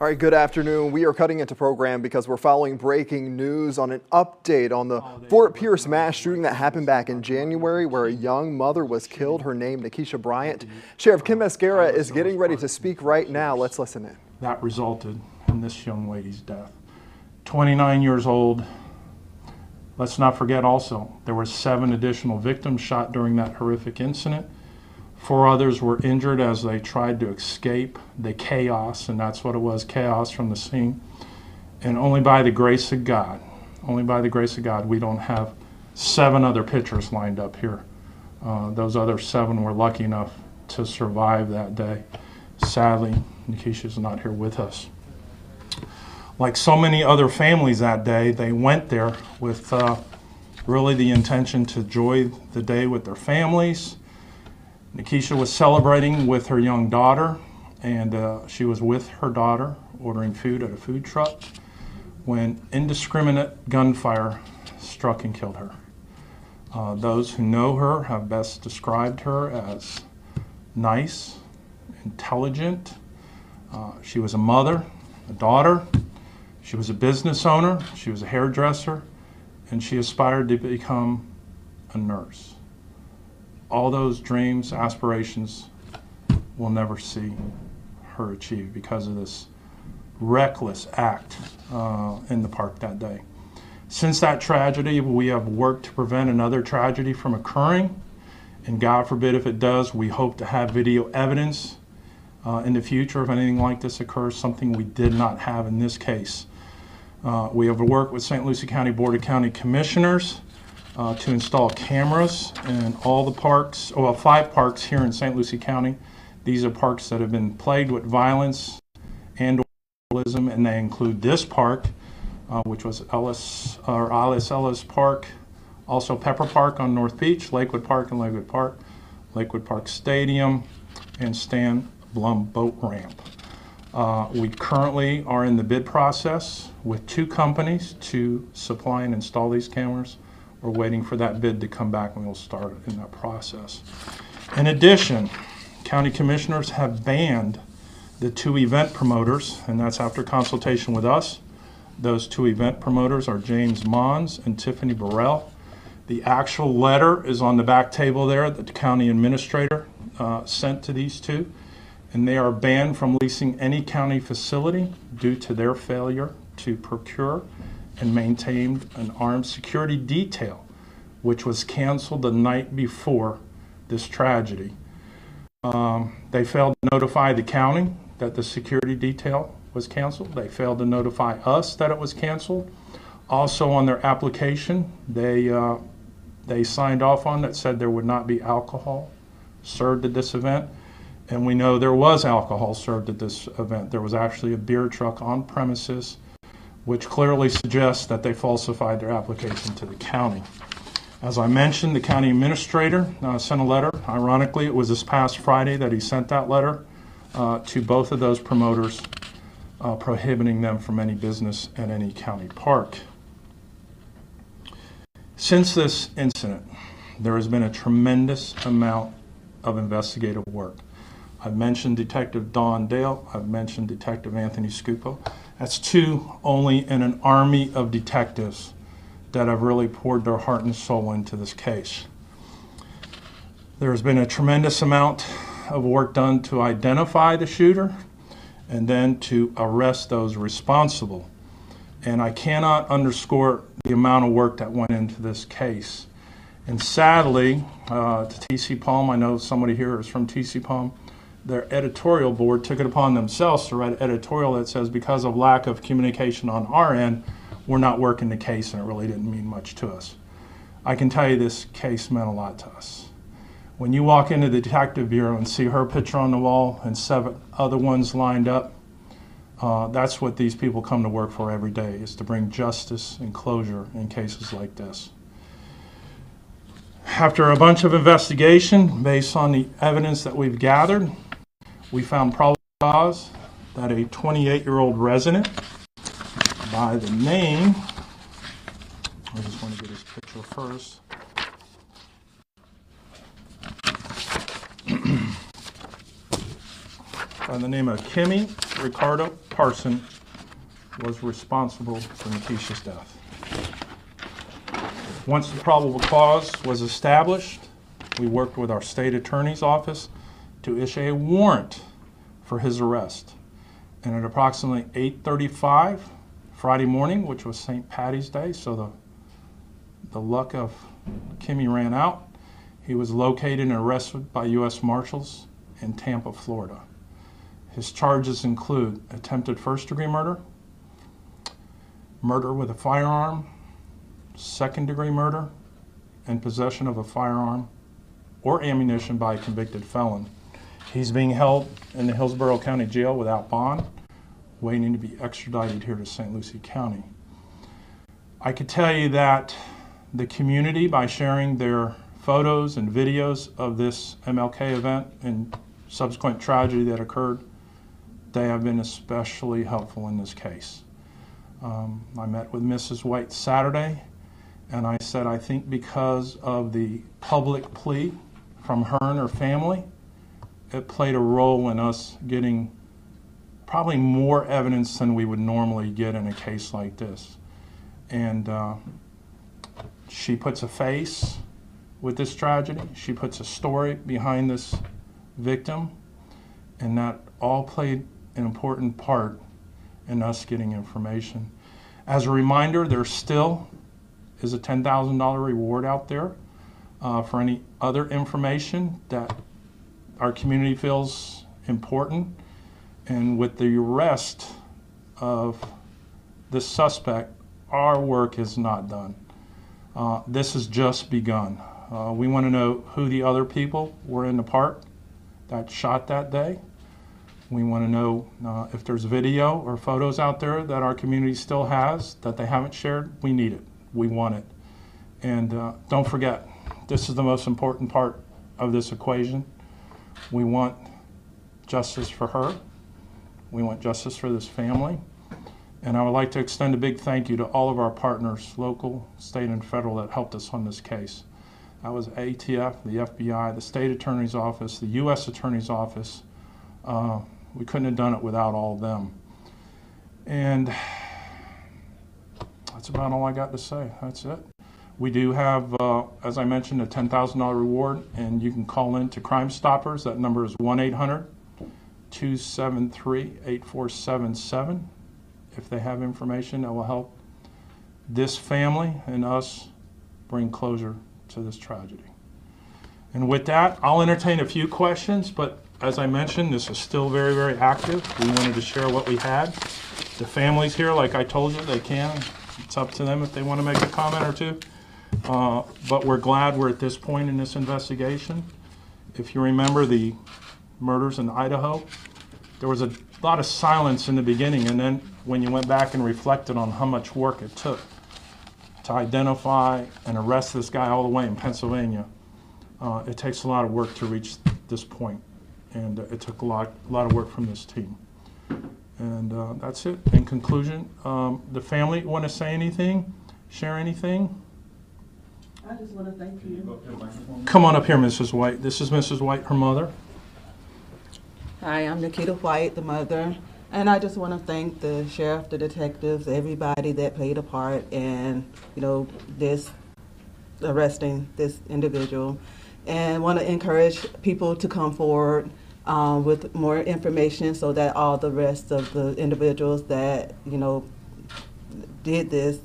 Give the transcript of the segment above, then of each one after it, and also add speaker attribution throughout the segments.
Speaker 1: All right, good afternoon. We are cutting into program because we're following breaking news on an update on the Fort Pierce mass shooting that happened back in January where a young mother was killed, her name Nikisha Bryant. Sheriff Kim Mascara is getting ready to speak right now. Let's listen in.
Speaker 2: That resulted in this young lady's death. 29 years old. Let's not forget also, there were 7 additional victims shot during that horrific incident. 4 others were injured as they tried to escape the chaos, and that's what it was, chaos from the scene. And only by the grace of God, we don't have 7 other pictures lined up here. Those other 7 were lucky enough to survive that day. Sadly, Nikisha's not here with us. Like so many other families that day, they went there with really the intention to enjoy the day with their families. Nikisha was celebrating with her young daughter, and she was with her daughter ordering food at a food truck when indiscriminate gunfire struck and killed her. Those who know her have best described her as nice, intelligent. She was a mother, a daughter. She was a business owner. She was a hairdresser, and she aspired to become a nurse. All those dreams, aspirations, we'll never see her achieve because of this reckless act in the park that day. Since that tragedy, we have worked to prevent another tragedy from occurring, and God forbid if it does, we hope to have video evidence in the future if anything like this occurs, something we did not have in this case. We have worked with St. Lucie County Board of County Commissioners to install cameras in all the parks, well, 5 parks here in St. Lucie County. These are parks that have been plagued with violence and vandalism, and they include this park, which was Alice Ellis Park, also Pepper Park on North Beach, Lakewood Park and Lakewood Park Stadium, and Stan Blum Boat Ramp. We currently are in the bid process with 2 companies to supply and install these cameras. We're waiting for that bid to come back and we'll start in that process. In addition, county commissioners have banned the 2 event promoters, and that's after consultation with us. Those 2 event promoters are James Mons and Tiffany Burrell. The actual letter is on the back table there that the county administrator sent to these 2, and they are banned from leasing any county facility due to their failure to procure and maintained an armed security detail, which was canceled the night before this tragedy. They failed to notify the county that the security detail was canceled. They failed to notify us that it was canceled. Also on their application, they signed off on that said there would not be alcohol served at this event. And we know there was alcohol served at this event. There was actually a beer truck on premises, which clearly suggests that they falsified their application to the county. As I mentioned, the county administrator sent a letter. Ironically, it was this past Friday that he sent that letter to both of those promoters, prohibiting them from any business at any county park. Since this incident, there has been a tremendous amount of investigative work. I've mentioned Detective Don Dale. I've mentioned Detective Anthony Scupo. That's 2 only in an army of detectives that have really poured their heart and soul into this case. There's been a tremendous amount of work done to identify the shooter and then to arrest those responsible. And I cannot underscore the amount of work that went into this case. And sadly, to T.C. Palm, I know somebody here is from T.C. Palm, their editorial board took it upon themselves to write an editorial that says because of lack of communication on our end, we're not working the case, and it really didn't mean much to us. I can tell you this case meant a lot to us. When you walk into the Detective Bureau and see her picture on the wall and 7 other ones lined up, that's what these people come to work for every day, is to bring justice and closure in cases like this. After a bunch of investigation based on the evidence that we've gathered, we found probable cause that a 28-year-old resident by the name, I just want to get his picture first. by the name of Kimmy Ricardo Parson was responsible for Nikisha's death. Once the probable cause was established, we worked with our state attorney's office to issue a warrant for his arrest. And at approximately 8:35 Friday morning, which was St. Patty's Day, so the luck of Kimmy ran out, he was located and arrested by U.S. Marshals in Tampa, Florida. His charges include attempted first-degree murder, murder with a firearm, second-degree murder, and possession of a firearm or ammunition by a convicted felon. He's being held in the Hillsborough County Jail without bond, waiting to be extradited here to St. Lucie County. I could tell you that the community, by sharing their photos and videos of this MLK event and subsequent tragedy that occurred, they have been especially helpful in this case. I met with Mrs. White Saturday, and I said, I think because of the public plea from her and her family, it played a role in us getting probably more evidence than we would normally get in a case like this. And she puts a face with this tragedy. She puts a story behind this victim, and that all played an important part in us getting information. As a reminder, there still is a $10,000 reward out there for any other information that our community feels important. And with the arrest of the suspect, our work is not done. This has just begun. We want to know who the other people were in the park that shot that day. We want to know if there's video or photos out there that our community still has that they haven't shared. We need it. We want it. And don't forget, this is the most important part of this equation. We want justice for her. We want justice for this family. And I would like to extend a big thank you to all of our partners, local, state, and federal, that helped us on this case. That was ATF, the FBI, the state attorney's office, the U.S. attorney's office. We couldn't have done it without all of them. And that's about all I got to say. That's it. We do have, as I mentioned, a $10,000 reward, and you can call in to Crime Stoppers. That number is 1-800-273-8477. If they have information that will help this family and us bring closure to this tragedy. And with that, I'll entertain a few questions, but as I mentioned, this is still very, very active. We wanted to share what we had. The families here, like I told you, they can. It's up to them if they want to make a comment or two. But we're glad we're at this point in this investigation. If you remember the murders in Idaho, there was a lot of silence in the beginning, and then when you went back and reflected on how much work it took to identify and arrest this guy all the way in Pennsylvania, it takes a lot of work to reach this point, and it took a lot of work from this team. And that's it. In conclusion, the family want to say anything, share anything?
Speaker 3: I just want to thank you.
Speaker 2: Come on up here, Mrs. White. This is Mrs. White, her mother.
Speaker 3: Hi, I'm Nikita White, the mother, and I just want to thank the sheriff, the detectives, everybody that played a part in, this arresting this individual, and want to encourage people to come forward with more information so that all the rest of the individuals that, did this,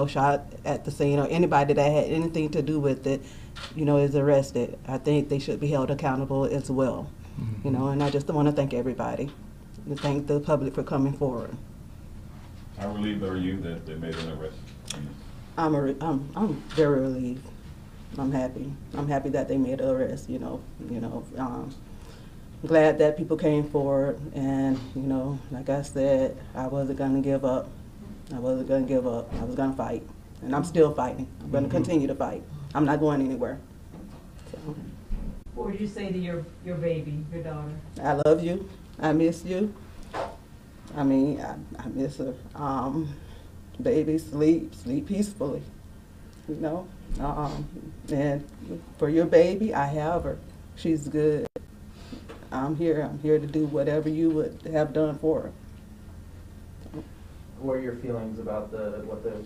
Speaker 3: shot at the scene, or anybody that had anything to do with it, is arrested. I think they should be held accountable as well. And I just want to thank everybody and thank the public for coming forward.
Speaker 4: How relieved are you that they made an arrest?
Speaker 3: I'm very relieved. I'm happy. I'm happy that they made an arrest. Glad that people came forward, and like I said, I wasn't gonna give up. I wasn't gonna give up. I was gonna fight, and I'm still fighting. I'm gonna continue to fight. I'm not going anywhere. So.
Speaker 5: What would you say to your baby, your daughter?
Speaker 3: I love you. I miss you. I miss her. Baby, sleep peacefully. And for your baby, I have her. She's good. I'm here to do whatever you would have done for her.
Speaker 6: What are your feelings about what the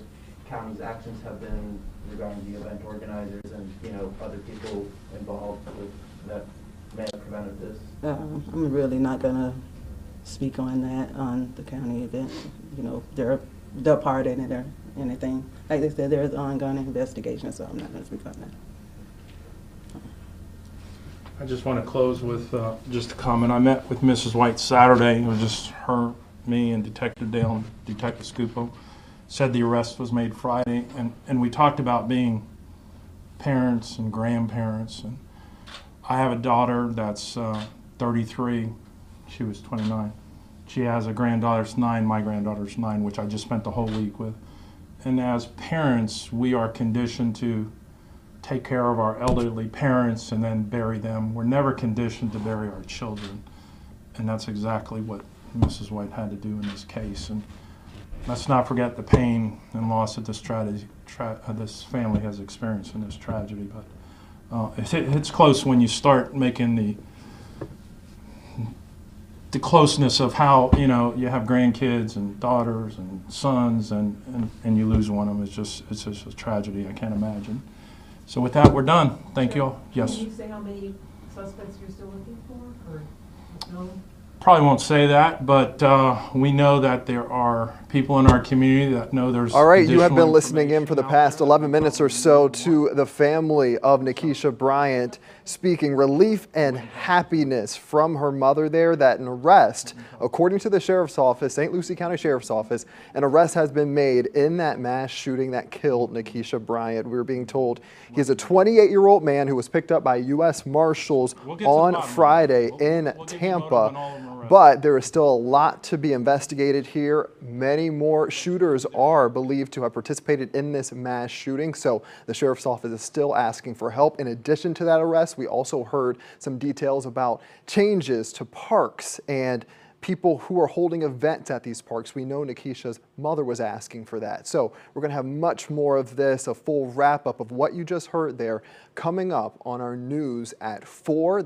Speaker 6: county's actions have been regarding the event organizers and, other people involved that may have prevented this?
Speaker 3: I'm really not gonna speak on that, on the county event. They're part in it or anything. Like they said, there's ongoing investigation, so I'm not gonna speak on that.
Speaker 2: I just want to close with just a comment. I met with Mrs. White Saturday. It was just her, me, and Detective Dale and Detective Scupo. Said the arrest was made Friday, and we talked about being parents and grandparents. And I have a daughter that's 33. She was 29. She has a granddaughter that's 9. My granddaughter's 9, which I just spent the whole week with. And as parents, we are conditioned to take care of our elderly parents and then bury them. We're never conditioned to bury our children. And that's exactly what Mrs. White had to do in this case. And let's not forget the pain and loss that this family has experienced in this tragedy. But it's close when you start making the closeness of how, you have grandkids and daughters and sons and you lose one of them. It's just a tragedy I can't imagine. So with that, we're done. Thank you all. Yes.
Speaker 5: Can you say how many suspects you're still looking for, or no?
Speaker 2: Probably won't say that, but we know that there are people in our community that know there's
Speaker 1: All right, you have been
Speaker 2: additional
Speaker 1: listening in for the
Speaker 2: information out
Speaker 1: past
Speaker 2: there.
Speaker 1: 11 minutes or so to the family of Nikisha Bryant, speaking relief and happiness from her mother there that an arrest, according to the Sheriff's Office, St. Lucie County Sheriff's Office, an arrest has been made in that mass shooting that killed Nikisha Bryant. We were being told he's a 28-year-old man who was picked up by U.S. Marshals
Speaker 2: We'll get to the
Speaker 1: on
Speaker 2: bottom of it.
Speaker 1: Friday
Speaker 2: We'll
Speaker 1: in
Speaker 2: get you voted
Speaker 1: Tampa.
Speaker 2: on all of them arrested.
Speaker 1: But there is still a lot to be investigated here. Many more shooters are believed to have participated in this mass shooting, so the Sheriff's Office is still asking for help. In addition to that arrest, we also heard some details about changes to parks and people who are holding events at these parks. We know Nikisha's mother was asking for that. So we're going to have much more of this, a full wrap-up of what you just heard there, coming up on our news at 4.